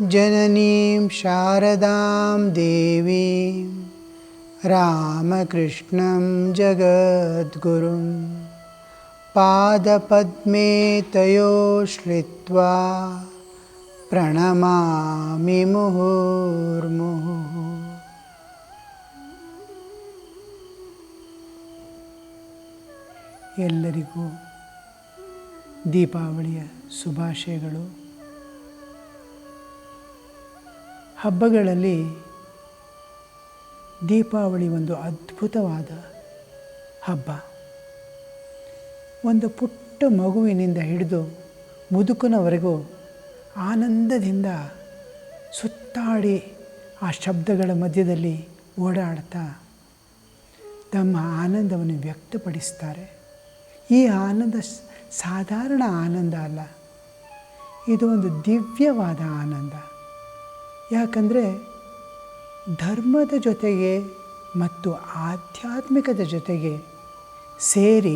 ಜನನೀಂ ಶಾರದಾಂ ದೇವೀಂ ರಾಮಕೃಷ್ಣಂ ಜಗದ್ಗುರುಂ ಪಾದಪದ್ಮೇ ತಯೋ ಶ್ರಿತ್ವಾ ಪ್ರಣಮಾಮಿ ಮುಹುರ್ಮುಹುಃ. ಎಲ್ಲರಿಗೂ ದೀಪಾವಳಿಯ ಶುಭಾಶಯಗಳು. ಹಬ್ಬಗಳಲ್ಲಿ ದೀಪಾವಳಿ ಒಂದು ಅದ್ಭುತವಾದ ಹಬ್ಬ. ಒಂದು ಪುಟ್ಟ ಮಗುವಿನಿಂದ ಹಿಡಿದು ಮುದುಕನವರೆಗೂ ಆನಂದದಿಂದ ಸುತ್ತಾಡಿ ಆ ಶಬ್ದಗಳ ಮಧ್ಯದಲ್ಲಿ ಓಡಾಡ್ತಾ ತಮ್ಮ ಆನಂದವನ್ನು ವ್ಯಕ್ತಪಡಿಸ್ತಾರೆ. ಈ ಆನಂದ ಸಾಧಾರಣ ಆನಂದ ಅಲ್ಲ, ಇದು ಒಂದು ದಿವ್ಯವಾದ ಆನಂದ. ಯಾಕಂದರೆ ಧರ್ಮದ ಜೊತೆಗೆ ಮತ್ತು ಆಧ್ಯಾತ್ಮಿಕದ ಜೊತೆಗೆ ಸೇರಿ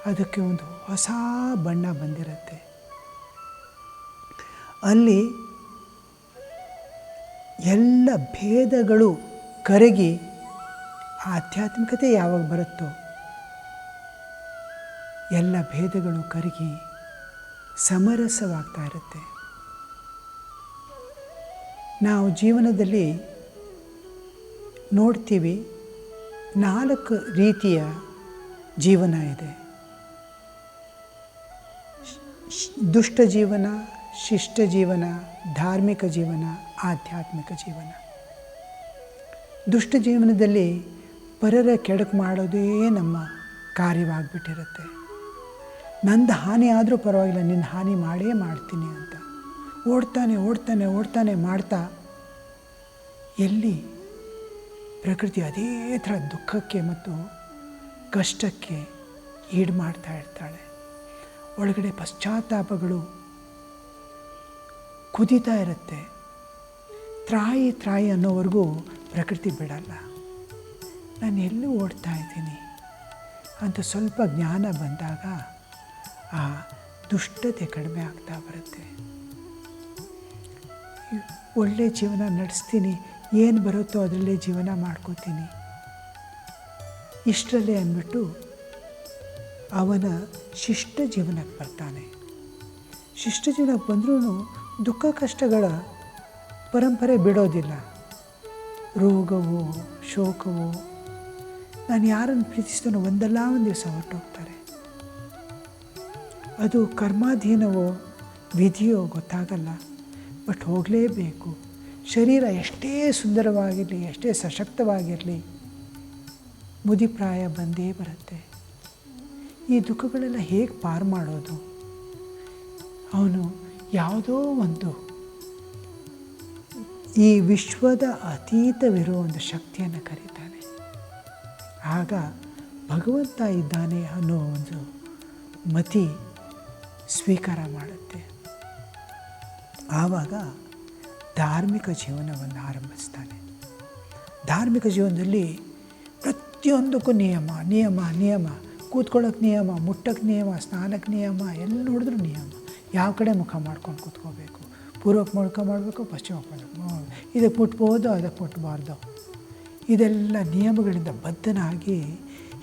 ಅದಕ್ಕೆ ಒಂದು ಹೊಸ ಬಣ್ಣ ಬಂದಿರುತ್ತೆ. ಅಲ್ಲಿ ಎಲ್ಲ ಭೇದಗಳು ಕರಗಿ ಆಧ್ಯಾತ್ಮಿಕತೆ ಯಾವಾಗ ಬರುತ್ತೋ ಎಲ್ಲ ಭೇದಗಳು ಕರಗಿ ಸಮರಸವಾಗ್ತಾ ಇರುತ್ತೆ. ನಾವು ಜೀವನದಲ್ಲಿ ನೋಡ್ತೀವಿ, 4 ರೀತಿಯ ಜೀವನ ಇದೆ. ದುಷ್ಟ ಜೀವನ, ಶಿಷ್ಟ ಜೀವನ, ಧಾರ್ಮಿಕ ಜೀವನ, ಆಧ್ಯಾತ್ಮಿಕ ಜೀವನ. ದುಷ್ಟ ಜೀವನದಲ್ಲಿ ಪರರ ಕೆಡುಕು ಮಾಡೋದೇ ನಮ್ಮ ಕಾರ್ಯವಾಗಿಬಿಟ್ಟಿರುತ್ತೆ. ನಂದು ಹಾನಿ ಆದರೂ ಪರವಾಗಿಲ್ಲ, ನಿನ್ನ ಹಾನಿ ಮಾಡೇ ಮಾಡ್ತೀನಿ ಅಂತ ಓಡ್ತಾನೆ ಮಾಡ್ತಾ ಎಲ್ಲಿ ಪ್ರಕೃತಿ ಅದೇ ಥರ ದುಃಖಕ್ಕೆ ಮತ್ತು ಕಷ್ಟಕ್ಕೆ ಈಡು ಮಾಡ್ತಾ ಇರ್ತಾಳೆ. ಒಳಗಡೆ ಪಶ್ಚಾತ್ತಾಪಗಳು ಕುದೀತಾ ಇರುತ್ತೆ. ತ್ರಾಯಿ ಅನ್ನೋವರೆಗೂ ಪ್ರಕೃತಿ ಬಿಡಲ್ಲ. ನಾನು ಎಲ್ಲೂ ಓಡ್ತಾ ಇದ್ದೀನಿ ಅಂತ ಸ್ವಲ್ಪ ಜ್ಞಾನ ಬಂದಾಗ ಆ ದುಷ್ಟತೆ ಕಡಿಮೆ ಆಗ್ತಾ ಬರುತ್ತೆ. ಒಳ್ಳೆ ಜೀವನ ನಡೆಸ್ತೀನಿ, ಏನು ಬರುತ್ತೋ ಅದರಲ್ಲೇ ಜೀವನ ಮಾಡ್ಕೋತೀನಿ, ಇಷ್ಟರಲ್ಲೇ ಅಂದ್ಬಿಟ್ಟು ಅವನ ಶಿಷ್ಟ ಜೀವನಕ್ಕೆ ಬರ್ತಾನೆ. ಶಿಷ್ಟ ಜೀವನಕ್ಕೆ ಬಂದರೂ ದುಃಖ ಕಷ್ಟಗಳ ಪರಂಪರೆ ಬಿಡೋದಿಲ್ಲ. ರೋಗವು, ಶೋಕವು, ನಾನು ಯಾರನ್ನು ಪ್ರೀತಿಸ್ತಾನೋ ಒಂದಲ್ಲ ಒಂದು ದಿವಸ ಹೊರಟೋಗ್ತಾರೆ. ಅದು ಕರ್ಮಾಧೀನವೋ ವಿಧಿಯೋ ಗೊತ್ತಾಗಲ್ಲ, ಬಟ್ ಹೋಗಲೇಬೇಕು. ಶರೀರ ಎಷ್ಟೇ ಸುಂದರವಾಗಿರಲಿ, ಎಷ್ಟೇ ಸಶಕ್ತವಾಗಿರಲಿ, ಮುದಿಪ್ರಾಯ ಬಂದೇ ಬರುತ್ತೆ. ಈ ದುಃಖಗಳೆಲ್ಲ ಹೇಗೆ ಪಾರು ಮಾಡೋದು? ಅವನು ಯಾವುದೋ ಒಂದು ಈ ವಿಶ್ವದ ಅತೀತವಿರೋ ಒಂದು ಶಕ್ತಿಯನ್ನು ಕರೀತಾನೆ. ಆಗ ಭಗವಂತ ಇದ್ದಾನೆ ಅನ್ನೋ ಒಂದು ಮತಿ ಸ್ವೀಕಾರ ಮಾಡುತ್ತೆ. ಆವಾಗ ಧಾರ್ಮಿಕ ಜೀವನವನ್ನು ಆರಂಭಿಸ್ತಾನೆ. ಧಾರ್ಮಿಕ ಜೀವನದಲ್ಲಿ ಪ್ರತಿಯೊಂದಕ್ಕೂ ನಿಯಮ, ಕೂತ್ಕೊಳ್ಳೋಕ್ಕೆ ನಿಯಮ, ಮುಟ್ಟಕ್ಕೆ ನಿಯಮ, ಸ್ನಾನಕ್ಕೆ ನಿಯಮ, ಎಲ್ಲಿ ನೋಡಿದ್ರೂ ನಿಯಮ. ಯಾವ ಕಡೆ ಮುಖ ಮಾಡ್ಕೊಂಡು ಕೂತ್ಕೋಬೇಕು, ಪೂರ್ವಕ್ಕೆ ಮುಖ ಮಾಡಬೇಕು, ಪಶ್ಚಿಮಕ್ಕೆ ಮಾಡಬೇಕು, ಇದಕ್ಕೆ ಮುಟ್ಬೋದು, ಅದಕ್ಕೆ ಮುಟ್ಬಾರ್ದು, ಇದೆಲ್ಲ ನಿಯಮಗಳಿಂದ ಬದ್ಧನಾಗಿ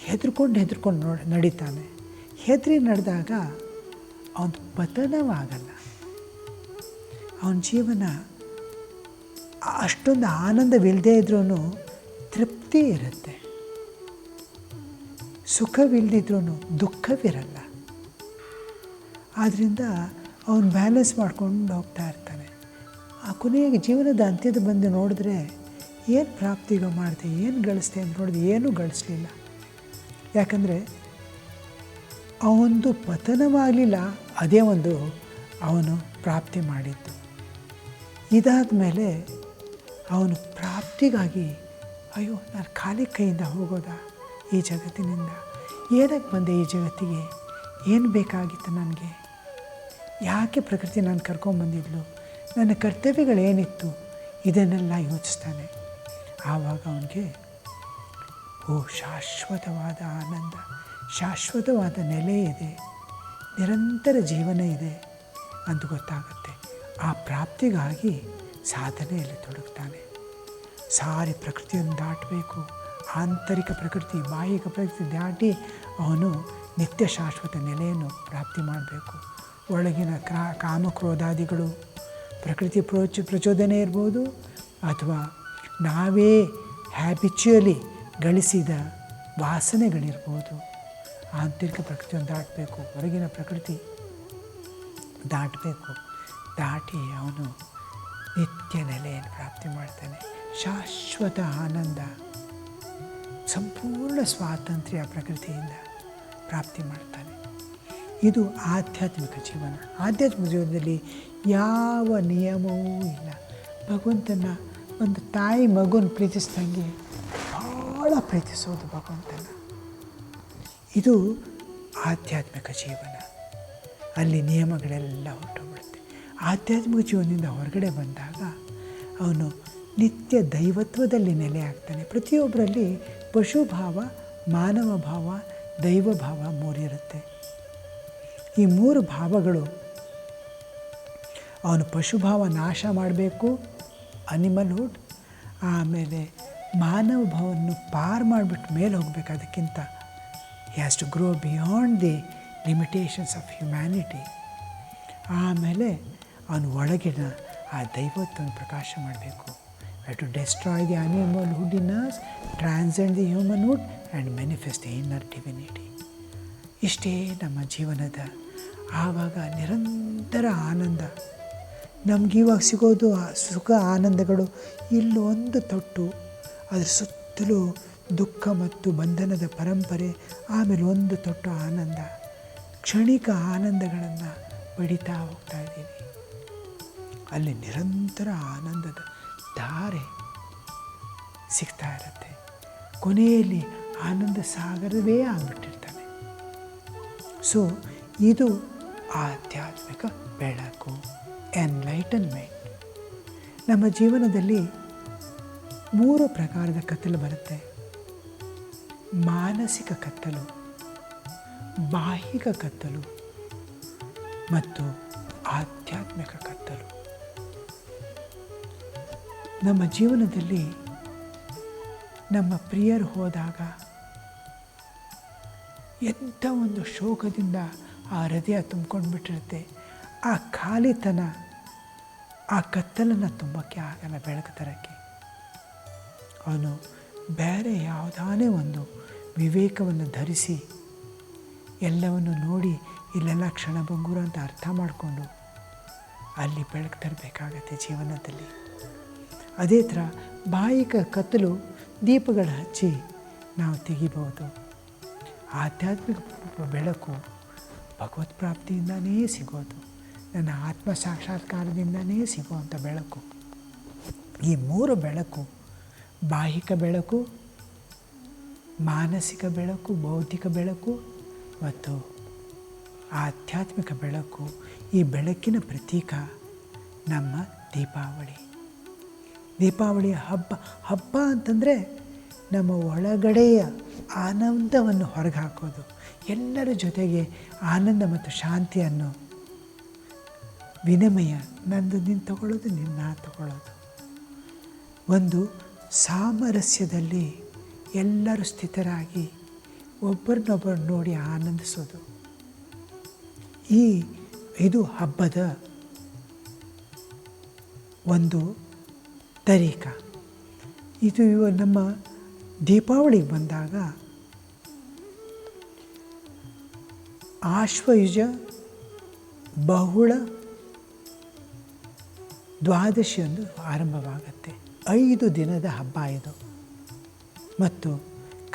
ಹೆದರ್ಕೊಂಡು ನಡೀತಾನೆ. ಹೆದರಿ ನಡೆದಾಗ ಅವನ ಪತನವಾಗಲ್ಲ. ಅವನ ಜೀವನ ಅಷ್ಟೊಂದು ಆನಂದವಿಲ್ಲದೆ ಇದ್ರೂ ತೃಪ್ತಿ ಇರುತ್ತೆ, ಸುಖವಿಲ್ಲದಿದ್ರೂ ದುಃಖವಿರಲ್ಲ. ಆದ್ದರಿಂದ ಅವನು ಬ್ಯಾಲೆನ್ಸ್ ಮಾಡ್ಕೊಂಡು ಹೋಗ್ತಾ ಇರ್ತಾನೆ. ಆ ಕೊನೆಗೆ ಜೀವನದ ಅಂತ್ಯದ ಬಂದು ನೋಡಿದ್ರೆ ಏನು ಪ್ರಾಪ್ತಿಗ ಮಾಡಿದೆ, ಏನು ಗಳಿಸ್ದೆ ಅಂತ ನೋಡಿದ್ರೆ ಏನೂ ಗಳಿಸಲಿಲ್ಲ. ಯಾಕಂದರೆ ಅವನದು ಪತನವಾಗಲಿಲ್ಲ, ಅದೇ ಒಂದು ಅವನು ಪ್ರಾಪ್ತಿ ಮಾಡಿದ್ದು. ಇದಾದ ಮೇಲೆ ಅವನು ಪ್ರಾಪ್ತಿಗಾಗಿ ಅಯ್ಯೋ ನಾನು ಖಾಲಿ ಕೈಯಿಂದ ಹೋಗೋದಾ ಈ ಜಗತ್ತಿನಿಂದ, ಏನಕ್ಕೆ ಬಂದೆ ಈ ಜಗತ್ತಿಗೆ, ಏನು ಬೇಕಾಗಿತ್ತು ನನಗೆ, ಯಾಕೆ ಪ್ರಕೃತಿ ನಾನು ಕರ್ಕೊಂಬಂದಿದ್ಲು, ನನ್ನ ಕರ್ತವ್ಯಗಳೇನಿತ್ತು, ಇದನ್ನೆಲ್ಲ ಯೋಚಿಸ್ತಾನೆ. ಆವಾಗ ಅವನಿಗೆ ಶಾಶ್ವತವಾದ ಆನಂದ, ಶಾಶ್ವತವಾದ ನೆಲೆ ಇದೆ, ನಿರಂತರ ಜೀವನ ಇದೆ ಅಂತ ಗೊತ್ತಾಗುತ್ತೆ. ಆ ಪ್ರಾಪ್ತಿಗಾಗಿ ಸಾಧನೆಯಲ್ಲಿ ತೊಡಗ್ತಾನೆ. ಸಾರಿ ಪ್ರಕೃತಿಯನ್ನು ದಾಟಬೇಕು, ಆಂತರಿಕ ಪ್ರಕೃತಿ ಬಾಹ್ಯಿಕ ಪ್ರಕೃತಿ ದಾಟಿ ಅವನು ನಿತ್ಯ ಶಾಶ್ವತ ನೆಲೆಯನ್ನು ಪ್ರಾಪ್ತಿ ಮಾಡಬೇಕು. ಒಳಗಿನ ಕಾಮಕ್ರೋಧಾದಿಗಳು ಪ್ರಕೃತಿ ಪ್ರಚೋದನೆ ಇರ್ಬೋದು, ಅಥವಾ ನಾವೇ ಹ್ಯಾಬಿಚುಯಲಿ ಗಳಿಸಿದ ವಾಸನೆಗಳಿರ್ಬೋದು. ಆಂತರಿಕ ಪ್ರಕೃತಿಯನ್ನು ದಾಟಬೇಕು, ಹೊರಗಿನ ಪ್ರಕೃತಿ ದಾಟಬೇಕು. ದಾಟಿ ಅವನು ನಿತ್ಯ ನೆಲೆಯನ್ನು ಪ್ರಾಪ್ತಿ ಮಾಡ್ತಾನೆ. ಶಾಶ್ವತ ಆನಂದ, ಸಂಪೂರ್ಣ ಸ್ವಾತಂತ್ರ್ಯ ಪ್ರಕೃತಿಯಿಂದ ಪ್ರಾಪ್ತಿ ಮಾಡ್ತಾನೆ. ಇದು ಆಧ್ಯಾತ್ಮಿಕ ಜೀವನ. ಆಧ್ಯಾತ್ಮಿಕ ಜೀವನದಲ್ಲಿ ಯಾವ ನಿಯಮವೂ ಇಲ್ಲ. ಭಗವಂತನ ಒಂದು ತಾಯಿ ಮಗುನ ಪ್ರೀತಿಸ್ದಂಗೆ ಭಾಳ ಪ್ರೀತಿಸೋದು ಭಗವಂತನ. ಇದು ಆಧ್ಯಾತ್ಮಿಕ ಜೀವನ. ಅಲ್ಲಿ ನಿಯಮಗಳೆಲ್ಲ ಹೊರಟೋಗ್ಬಿಡುತ್ತೆ. ಆಧ್ಯಾತ್ಮಿಕ ಜೀವನದಿಂದ ಹೊರಗಡೆ ಬಂದಾಗ ಅವನು ನಿತ್ಯ ದೈವತ್ವದಲ್ಲಿ ನೆಲೆ ಆಗ್ತಾನೆ. ಪ್ರತಿಯೊಬ್ಬರಲ್ಲಿ ಪಶುಭಾವ, ಮಾನವ ಭಾವ, ದೈವ ಭಾವ ಮೂರಿರುತ್ತೆ. ಈ ಮೂರು ಭಾವಗಳು ಅವನು ಪಶುಭಾವ ನಾಶ ಮಾಡಬೇಕು, ಅನಿಮಲ್ಹುಡ್. ಆಮೇಲೆ ಮಾನವ ಭಾವವನ್ನು ಪಾರು ಮಾಡಿಬಿಟ್ಟು ಮೇಲೆ ಹೋಗಬೇಕು. ಅದಕ್ಕಿಂತ he has to grow beyond the limitations of humanity. ಆಮೇಲೆ ಅವನು ಒಳಗಿನ ಆ ದೈವತ್ವವನ್ನು ಪ್ರಕಾಶ ಮಾಡಬೇಕು. To destroy the animalhood in us, transcend the humanhood and manifest the inner divinity. ಇಷ್ಟೇ ನಮ್ಮ ಜೀವನದ ಆವಾಗ ನಿರಂತರ ಆನಂದ. ನಮಗಿವಾಗ ಸಿಗೋದು ಸುಖ ಆನಂದಗಳು ಇಲ್ಲೊಂದು ತೊಟ್ಟು, ಅದರ ಸುತ್ತಲೂ ದುಃಖ ಮತ್ತು ಬಂಧನದ ಪರಂಪರೆ, ಆಮೇಲೆ ಒಂದು ತೊಟ್ಟು ಆನಂದ. ಕ್ಷಣಿಕ ಆನಂದಗಳನ್ನು ಪಡಿತಾ ಹೋಗ್ತಾ ಇದ್ದೀವಿ. ಅಲ್ಲಿ ನಿರಂತರ ಆನಂದದ ಧಾರೆ ಸಿಗ್ತಾ ಇರುತ್ತೆ. ಕೊನೆಯಲ್ಲಿ ಆನಂದ ಸಾಗರವೇ ಆಗಿಬಿಟ್ಟಿರ್ತಾನೆ. ಸೊ ಇದು ಆಧ್ಯಾತ್ಮಿಕ ಬೆಳಕು, ಎನ್ಲೈಟನ್ಮೆಂಟ್. ನಮ್ಮ ಜೀವನದಲ್ಲಿ 3 ಪ್ರಕಾರದ ಕತ್ತಲು ಬರುತ್ತೆ. ಮಾನಸಿಕ ಕತ್ತಲು, ಬಾಹ್ಯಿಕ ಕತ್ತಲು ಮತ್ತು ಆಧ್ಯಾತ್ಮಿಕ ಕತ್ತಲು. ನಮ್ಮ ಜೀವನದಲ್ಲಿ ನಮ್ಮ ಪ್ರಿಯರು ಹೋದಾಗ ಎಂಥ ಒಂದು ಶೋಕದಿಂದ ಆ ಹೃದಯ ತುಂಬ್ಕೊಂಡು ಬಿಟ್ಟಿರುತ್ತೆ. ಆ ಖಾಲಿತನ, ಆ ಕತ್ತಲನ್ನು ತುಂಬಕ್ಕೆ ಆಗಲ್ಲ ಬೆಳಕು ತರಕ್ಕೆ. ಅವನು ಬೇರೆ ಯಾವುದಾನೇ ಒಂದು ವಿವೇಕವನ್ನು ಧರಿಸಿ ಎಲ್ಲವನ್ನು ನೋಡಿ ಇಲ್ಲೆಲ್ಲ ಕ್ಷಣಭಂಗುರ ಅಂತ ಅರ್ಥ ಮಾಡಿಕೊಂಡು ಅಲ್ಲಿ ಬೆಳಕು ತರಬೇಕಾಗತ್ತೆ ಜೀವನದಲ್ಲಿ. ಅದೇ ಥರ ಬಾಹ್ಯಿಕ ಕತ್ತಲು ದೀಪಗಳು ಹಚ್ಚಿ ನಾವು ತೆಗಿಬೋದು. ಆಧ್ಯಾತ್ಮಿಕ ಬೆಳಕು ಭಗವತ್ ಪ್ರಾಪ್ತಿಯಿಂದನೇ ಸಿಗೋದು, ನನ್ನ ಆತ್ಮ ಸಾಕ್ಷಾತ್ಕಾರದಿಂದನೇ ಸಿಗುವಂಥ ಬೆಳಕು. ಈ 3 ಬೆಳಕು, ಬಾಹ್ಯಿಕ ಬೆಳಕು, ಮಾನಸಿಕ ಬೆಳಕು, ಬೌದ್ಧಿಕ ಬೆಳಕು ಮತ್ತು ಆಧ್ಯಾತ್ಮಿಕ ಬೆಳಕು, ಈ ಬೆಳಕಿನ ಪ್ರತೀಕ ನಮ್ಮ ದೀಪಾವಳಿ. ದೀಪಾವಳಿಯ ಹಬ್ಬ ಅಂತಂದರೆ ನಮ್ಮ ಒಳಗಡೆಯ ಆನಂದವನ್ನು ಹೊರಗೆ ಹಾಕೋದು, ಎಲ್ಲರ ಜೊತೆಗೆ ಆನಂದ ಮತ್ತು ಶಾಂತಿಯನ್ನು ವಿನಿಮಯ, ನಂದು ನೀನು ತಗೊಳ್ಳೋದು, ನಿನ್ನ ತಗೊಳ್ಳೋದು, ಒಂದು ಸಾಮರಸ್ಯದಲ್ಲಿ ಎಲ್ಲರೂ ಸ್ಥಿತರಾಗಿ ಒಬ್ಬರನ್ನೊಬ್ಬರು ನೋಡಿ ಆನಂದಿಸೋದು. ಇದು ಹಬ್ಬದ ಒಂದು ತರೀಕ. ಇದು ನಮ್ಮ ದೀಪಾವಳಿಗೆ ಬಂದಾಗ ಆಶ್ವಯುಜ ಬಹುಳ ದ್ವಾದಶಿಯೊಂದು ಆರಂಭವಾಗುತ್ತೆ. 5 ದಿನದ ಹಬ್ಬ ಇದು ಮತ್ತು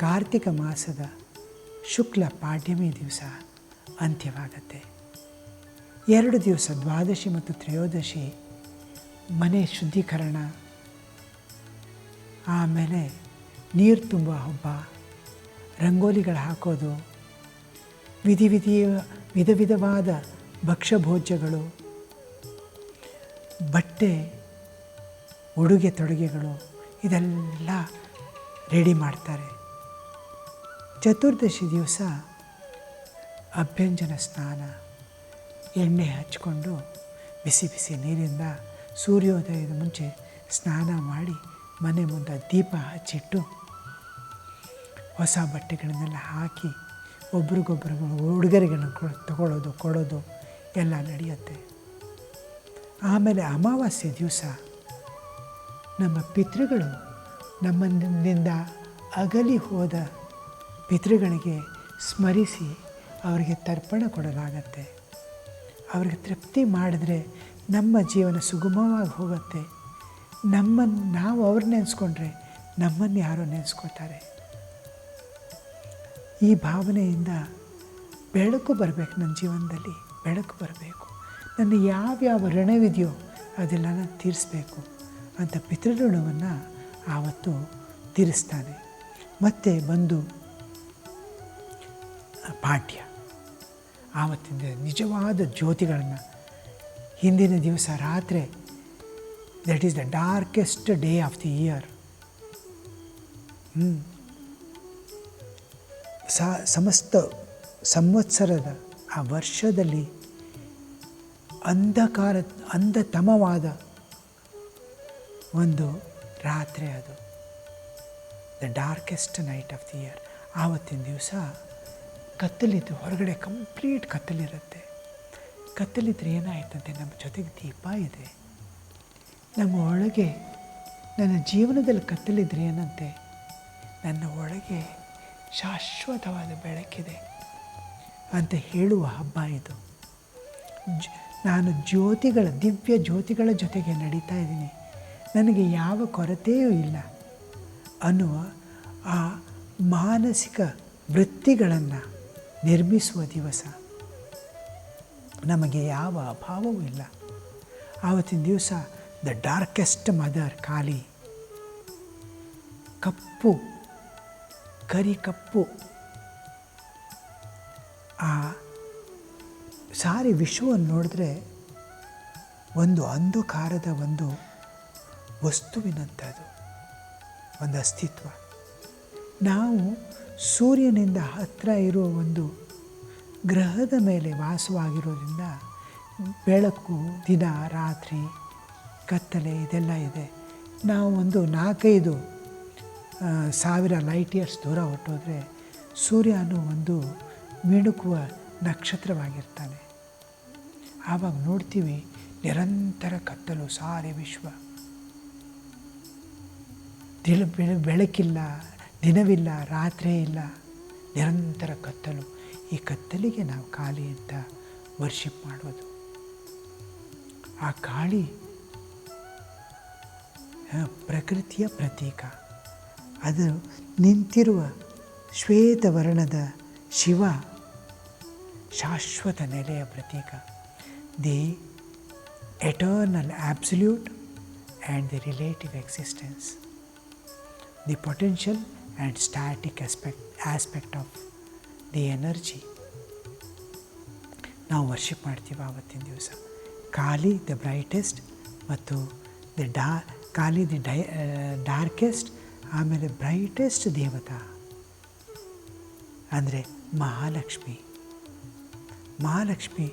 ಕಾರ್ತಿಕ ಮಾಸದ ಶುಕ್ಲ ಪಾಡ್ಯಮಿ ದಿವಸ ಅಂತ್ಯವಾಗತ್ತೆ. 2 ದಿವಸ ದ್ವಾದಶಿ ಮತ್ತು ತ್ರಯೋದಶಿ ಮನೆ ಶುದ್ಧೀಕರಣ, ಆಮೇಲೆ ನೀರು ತುಂಬುವ ಹಬ್ಬ, ರಂಗೋಲಿಗಳು ಹಾಕೋದು, ವಿಧ ವಿಧವಾದ ಭಕ್ಷ್ಯಭೋಜ್ಯಗಳು, ಬಟ್ಟೆ ಉಡುಗೆ ತೊಡುಗೆಗಳು ಇದೆಲ್ಲ ರೆಡಿ ಮಾಡ್ತಾರೆ. ಚತುರ್ದಶಿ ದಿವಸ ಅಭ್ಯಂಜನ ಸ್ನಾನ, ಎಣ್ಣೆ ಹಚ್ಕೊಂಡು ಬಿಸಿ ಬಿಸಿ ನೀರಿಂದ ಸೂರ್ಯೋದಯದ ಮುಂಚೆ ಸ್ನಾನ ಮಾಡಿ ಮನೆ ಮುಂದೆ ದೀಪ ಹಚ್ಚಿಟ್ಟು ಹೊಸ ಬಟ್ಟೆಗಳನ್ನೆಲ್ಲ ಹಾಕಿ ಒಬ್ರಿಗೊಬ್ರಿಗೂ ಉಡುಗೊರೆಗಳನ್ನು ತಗೊಳ್ಳೋದು ಕೊಡೋದು ಎಲ್ಲ ನಡೆಯುತ್ತೆ. ಆಮೇಲೆ ಅಮಾವಾಸ್ಯೆ ದಿವಸ ನಮ್ಮ ಪಿತೃಗಳು ನಮ್ಮನ್ನಿಂದ ಅಗಲಿ ಹೋದ ಪಿತೃಗಳಿಗೆ ಸ್ಮರಿಸಿ ಅವರಿಗೆ ತರ್ಪಣ ಕೊಡಲಾಗತ್ತೆ. ಅವ್ರಿಗೆ ತೃಪ್ತಿ ಮಾಡಿದ್ರೆ ನಮ್ಮ ಜೀವನ ಸುಗಮವಾಗಿ ಹೋಗುತ್ತೆ. ನಾವು ಅವ್ರು ನೆನೆಸ್ಕೊಂಡ್ರೆ ನಮ್ಮನ್ನು ಯಾರೋ ನೆನೆಸ್ಕೋತಾರೆ. ಈ ಭಾವನೆಯಿಂದ ಬೆಳಕು ಬರಬೇಕು, ನನ್ನ ಜೀವನದಲ್ಲಿ ಬೆಳಕು ಬರಬೇಕು, ನನ್ನ ಯಾವ್ಯಾವ ಋಣವಿದೆಯೋ ಅದೆಲ್ಲ ತೀರಿಸ್ಬೇಕು ಅಂತ ಪಿತೃಋಣವನ್ನು ಆವತ್ತು ತೀರಿಸ್ತಾನೆ. ಮತ್ತು ಬಂದು ಪಾಠ್ಯ ಆವತ್ತಿಂದ ನಿಜವಾದ ಜ್ಯೋತಿಗಳನ್ನು ಹಿಂದಿನ ದಿವಸ ರಾತ್ರಿ, that is the darkest day of the year. ಸಮಸ್ತ ಸಂವತ್ಸರದ ಆ ವರ್ಷದಲ್ಲಿ ಅಂಧತಮವಾದ ಒಂದು ರಾತ್ರಿ ಅದು, the darkest knight of the year. ಆವತ್ತಿನ ದಿವಸ ಕತ್ತಲಿದ್ದು, ಹೊರಗಡೆ ಕಂಪ್ಲೀಟ್ ಕತ್ತಲಿರುತ್ತೆ. ಕತ್ತಲಿದ್ರೆ ಏನಾಯ್ತಂತೆ, ನಮ್ಮ ಜೊತೆಗೆ ದೀಪ ಇದೆ. ನಮ್ಮ ಒಳಗೆ, ನನ್ನ ಜೀವನದಲ್ಲಿ ಕತ್ತಲಿದ್ರೆ ಏನಂತೆ, ನನ್ನ ಒಳಗೆ ಶಾಶ್ವತವಾದ ಬೆಳಕಿದೆ ಅಂತ ಹೇಳುವ ಹಬ್ಬ ಇದು. ನಾನು ದಿವ್ಯ ಜ್ಯೋತಿಗಳ ಜೊತೆಗೆ ನಡೀತಾ ಇದ್ದೀನಿ, ನನಗೆ ಯಾವ ಕೊರತೆಯೂ ಇಲ್ಲ ಅನ್ನುವ ಆ ಮಾನಸಿಕ ವೃತ್ತಿಗಳನ್ನು ನಿರ್ಮಿಸುವ ದಿವಸ. ನಮಗೆ ಯಾವ ಅಭಾವವೂ ಇಲ್ಲ. ಆವತ್ತಿನ ದಿವಸ ದ ಡಾರ್ಕೆಸ್ಟ್ ಮದರ್ ಕಾಳಿ, ಕಪ್ಪು ಕಪ್ಪು ಆ ಸಾರಿ ವಿಶ್ವವನ್ನು ನೋಡಿದ್ರೆ ಒಂದು ಅಂಧಕಾರದ ಒಂದು ವಸ್ತುವಿನಂಥದ್ದು ಒಂದು ಅಸ್ತಿತ್ವ. ನಾವು ಸೂರ್ಯನಿಂದ ಹತ್ತಿರ ಇರುವ ಒಂದು ಗ್ರಹದ ಮೇಲೆ ವಾಸವಾಗಿರೋದ್ರಿಂದ ಬೆಳಕು, ದಿನ, ರಾತ್ರಿ, ಕತ್ತಲೆ ಇದೆಲ್ಲ ಇದೆ. ನಾವು ಒಂದು 4-5 ಸಾವಿರ ಲೈಟ್ ಇಯರ್ಸ್ ದೂರ ಹೊರಟೋದ್ರೆ ಸೂರ್ಯನು ಒಂದು ಮಿಣುಕುವ ನಕ್ಷತ್ರವಾಗಿರ್ತಾನೆ. ಆವಾಗ ನೋಡ್ತೀವಿ ನಿರಂತರ ಕತ್ತಲು, ಸಾರೆ ವಿಶ್ವ, ಬೆಳಕಿಲ್ಲ, ದಿನವಿಲ್ಲ, ರಾತ್ರಿ ಇಲ್ಲ, ನಿರಂತರ ಕತ್ತಲು. ಈ ಕತ್ತಲಿಗೆ ನಾವು ಕಾಳಿ ಅಂತ ವರ್ಷಿಪ್ ಮಾಡೋದು. ಆ ಕಾಳಿ ಪ್ರಕೃತಿಯ ಪ್ರತೀಕ. ಅದು ನಿಂತಿರುವ ಶ್ವೇತವರ್ಣದ ಶಿವ ಶಾಶ್ವತ ನೆಲೆಯ ಪ್ರತೀಕ. The eternal absolute and the relative existence, the potential and static aspect of the energy ನಾವು ವರ್ಷಿಪ್ ಮಾಡ್ತೀವಿ ಆವತ್ತಿನ ದಿವಸ. ಕಾಳಿ ದ ಬ್ರೈಟೆಸ್ಟ್ ಮತ್ತು ಕಾಳಿ ದಿ ಡಾರ್ಕೆಸ್ಟ್, ಆಮೇಲೆ ಬ್ರೈಟೆಸ್ಟ್ ದೇವತಾ ಅಂದರೆ ಮಹಾಲಕ್ಷ್ಮಿ. ಮಹಾಲಕ್ಷ್ಮಿ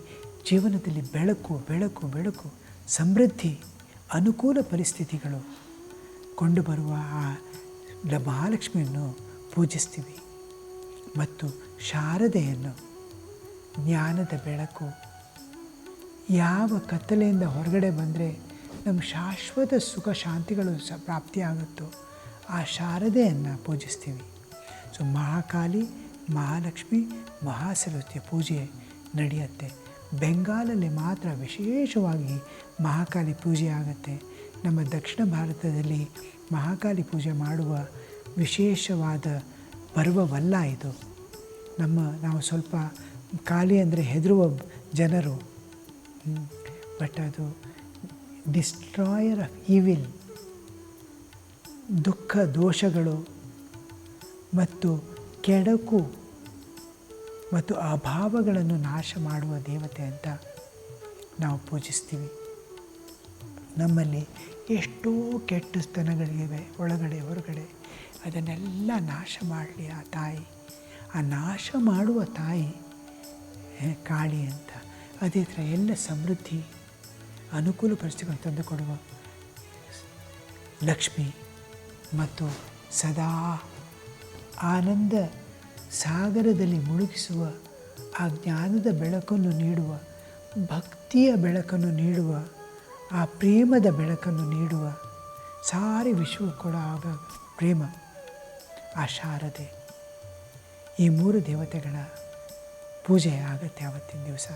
ಜೀವನದಲ್ಲಿ ಬೆಳಕು ಬೆಳಕು ಬೆಳಕು, ಸಮೃದ್ಧಿ, ಅನುಕೂಲ ಪರಿಸ್ಥಿತಿಗಳು ಕೊಂಡು ಬರುವ ಆ ಮಹಾಲಕ್ಷ್ಮಿಯನ್ನು ಪೂಜಿಸ್ತೀವಿ. ಮತ್ತು ಶಾರದೆಯನ್ನು ಜ್ಞಾನದ ಬೆಳಕು. ಯಾವ ಕತ್ತಲೆಯಿಂದ ಹೊರಗಡೆ ಬಂದರೆ ನಮ್ಮ ಶಾಶ್ವತ ಸುಖ ಶಾಂತಿಗಳು ಪ್ರಾಪ್ತಿಯಾಗುತ್ತೋ ಆ ಶಾರದೆಯನ್ನು ಪೂಜಿಸ್ತೀವಿ. ಸೊ ಮಹಾಕಾಳಿ, ಮಹಾಲಕ್ಷ್ಮಿ, ಮಹಾಸರಸ್ವತಿಯ ಪೂಜೆ ನಡೆಯುತ್ತೆ. ಬೆಂಗಾಲಲ್ಲಿ ಮಾತ್ರ ವಿಶೇಷವಾಗಿ ಮಹಾಕಾಳಿ ಪೂಜೆ ಆಗುತ್ತೆ. ನಮ್ಮ ದಕ್ಷಿಣ ಭಾರತದಲ್ಲಿ ಮಹಾಕಾಳಿ ಪೂಜೆ ಮಾಡುವ ವಿಶೇಷವಾದ ಪರ್ವವಲ್ಲ ಇದು. ನಾವು ಸ್ವಲ್ಪ ಕಾಳಿ ಅಂದರೆ ಹೆದರುವ ಜನರು, ಬಟ್ ಅದು ಡಿಸ್ಟ್ರಾಯರ್ ಆಫ್ ಈವಿಲ್, ದುಃಖ ದೋಷಗಳು ಮತ್ತು ಕೆಡಕು ಮತ್ತು ಅಭಾವಗಳನ್ನು ನಾಶ ಮಾಡುವ ದೇವತೆ ಅಂತ ನಾವು ಪೂಜಿಸ್ತೀವಿ. ನಮ್ಮಲ್ಲಿ ಎಷ್ಟೋ ಕೆಟ್ಟತನಗಳಿವೆ ಒಳಗಡೆ ಹೊರಗಡೆ, ಅದನ್ನೆಲ್ಲ ನಾಶ ಮಾಡಲಿ ಆ ತಾಯಿ. ಆ ನಾಶ ಮಾಡುವ ತಾಯಿ ಕಾಳಿ ಅಂತ. ಅದೇ ಥರ ಎಲ್ಲ ಸಮೃದ್ಧಿ ಅನುಕೂಲ ಪರಿಸ್ಥಿತಿಗಳನ್ನು ತಂದುಕೊಡುವ ಲಕ್ಷ್ಮಿ ಮತ್ತು ಸದಾ ಆನಂದ ಸಾಗರದಲ್ಲಿ ಮುಳುಗಿಸುವ ಆ ಜ್ಞಾನದ ಬೆಳಕನ್ನು ನೀಡುವ, ಭಕ್ತಿಯ ಬೆಳಕನ್ನು ನೀಡುವ, ಆ ಪ್ರೇಮದ ಬೆಳಕನ್ನು ನೀಡುವ, ಸಾರಿ ವಿಶ್ವಕ್ಕೆ ಕೂಡ ಆಗ ಪ್ರೇಮ ಆ ಶಾರದೆ, ಈ 3 ದೇವತೆಗಳ ಪೂಜೆ ಆಗುತ್ತೆ ಆವತ್ತಿನ ದಿವಸ.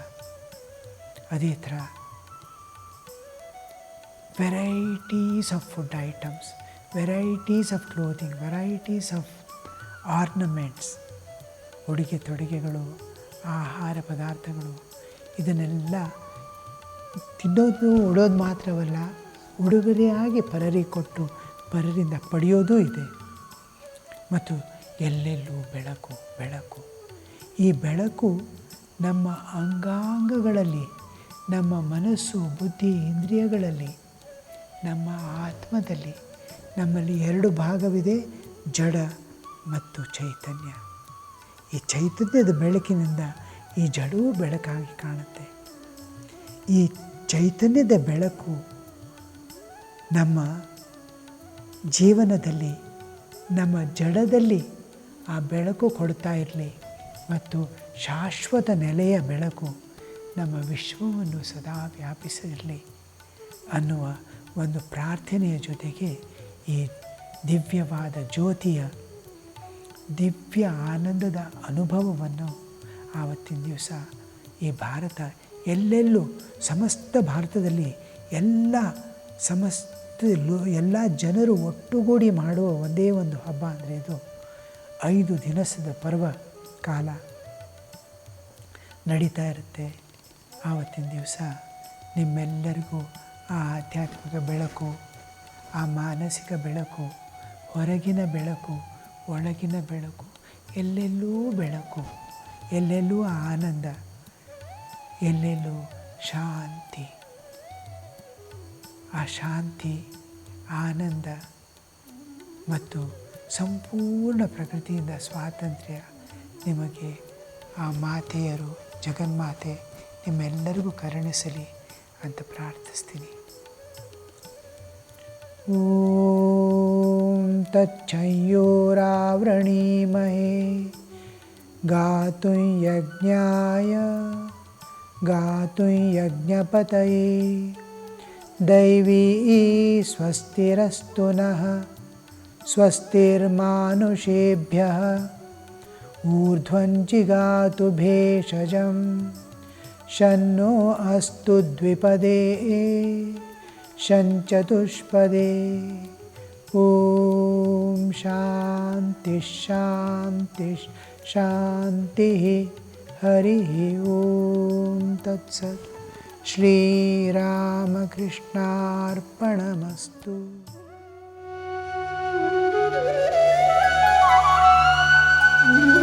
ಅದೇ ಥರ varieties of food items, varieties of clothing, varieties of ornaments, ಉಡುಗೆ ತೊಡುಗೆಗಳು, ಆಹಾರ ಪದಾರ್ಥಗಳು, ಇದನ್ನೆಲ್ಲ ತಿನ್ನೋದು ಉಡೋದು ಮಾತ್ರವಲ್ಲ, ಉಡುಗೊರೆಯಾಗಿ ಪರರಿಗೆ ಕೊಟ್ಟು ಪರರಿಂದ ಪಡೆಯೋದೂ ಇದೆ. ಮತ್ತು ಎಲ್ಲೆಲ್ಲೂ ಬೆಳಕು ಬೆಳಕು. ಈ ಬೆಳಕು ನಮ್ಮ ಅಂಗಾಂಗಗಳಲ್ಲಿ, ನಮ್ಮ ಮನಸ್ಸು, ಬುದ್ಧಿ, ಇಂದ್ರಿಯಗಳಲ್ಲಿ, ನಮ್ಮ ಆತ್ಮದಲ್ಲಿ. ನಮ್ಮಲ್ಲಿ 2 ಭಾಗವಿದೆ, ಜಡ ಮತ್ತು ಚೈತನ್ಯ. ಈ ಚೈತನ್ಯದ ಬೆಳಕಿನಿಂದ ಈ ಜಡವೂ ಬೆಳಕಾಗಿ ಕಾಣುತ್ತೆ. ಈ ಚೈತನ್ಯದ ಬೆಳಕು ನಮ್ಮ ಜೀವನದಲ್ಲಿ, ನಮ್ಮ ಜಡದಲ್ಲಿ ಆ ಬೆಳಕು ಕೊಡ್ತಾ ಇರಲಿ ಮತ್ತು ಶಾಶ್ವತ ನೆಲೆಯ ಬೆಳಕು ನಮ್ಮ ವಿಶ್ವವನ್ನು ಸದಾ ವ್ಯಾಪಿಸಿರಲಿ ಅನ್ನುವ ಒಂದು ಪ್ರಾರ್ಥನೆಯ ಜೊತೆಗೆ ಈ ದಿವ್ಯವಾದ ಜ್ಯೋತಿಯ ದಿವ್ಯ ಆನಂದದ ಅನುಭವವನ್ನು ಆವತ್ತಿನ ದಿವಸ ಈ ಭಾರತ ಎಲ್ಲೆಲ್ಲೂ, ಸಮಸ್ತ ಭಾರತದಲ್ಲಿ ಎಲ್ಲ ಜನರು ಒಟ್ಟುಗೂಡಿ ಮಾಡುವ ಒಂದೇ ಒಂದು ಹಬ್ಬ ಅಂದರೆ ಇದು 5 ದಿನದ ಪರ್ವ ಕಾಲ ನಡೀತಾ ಇರುತ್ತೆ. ಆವತ್ತಿನ ದಿವಸ ನಿಮ್ಮೆಲ್ಲರಿಗೂ ಆ ಆಧ್ಯಾತ್ಮಿಕ ಬೆಳಕು, ಆ ಮಾನಸಿಕ ಬೆಳಕು, ಹೊರಗಿನ ಬೆಳಕು, ಒಳಗಿನ ಬೆಳಕು, ಎಲ್ಲೆಲ್ಲೂ ಬೆಳಕು, ಎಲ್ಲೆಲ್ಲೂ ಆನಂದ, ಎಲ್ಲೆಲ್ಲೂ ಶಾಂತಿ. ಆ ಶಾಂತಿ, ಆನಂದ ಮತ್ತು ಸಂಪೂರ್ಣ ಪ್ರಕೃತಿಯಿಂದ ಸ್ವಾತಂತ್ರ್ಯ ನಿಮಗೆ ಆ ಮಾತೆಯರು, ಜಗನ್ಮಾತೆ ನಿಮ್ಮೆಲ್ಲರಿಗೂ ಕರುಣಿಸಲಿ ಅಂತ ಪ್ರಾರ್ಥಿಸ್ತೀನಿ. ಓಂ ತಚ್ಚಂಯೋರಾವೃಣೀಮಹೇ ಗಾತುಂ ಯಜ್ಞಾಯ ಗಾತುಂ ಯಜ್ಞಪತಯೇ ದೈವೀ ಸ್ವಸ್ತಿರಸ್ತು ನಃ ಸ್ವಸ್ತಿರ್ಮಾನುಷೇಭ್ಯಃ ಊರ್ಧ್ವಂ ಜಿಗಾತು ಭೇಷಜಂ ಶನ್ನೋ ಅಸ್ತು ದ್ವಿಪದೇ ಶಂಚತುಷ್ಪದೇ. ಓಂ ಶಾಂತಿ ಶಾಂತಿ ಶಾಂತಿ. ಹರಿ ಓಂ ತತ್ಸತ್. ಶ್ರೀರಾಮಕೃಷ್ಣಾರ್ಪಣಮಸ್ತು. Mm-hmm.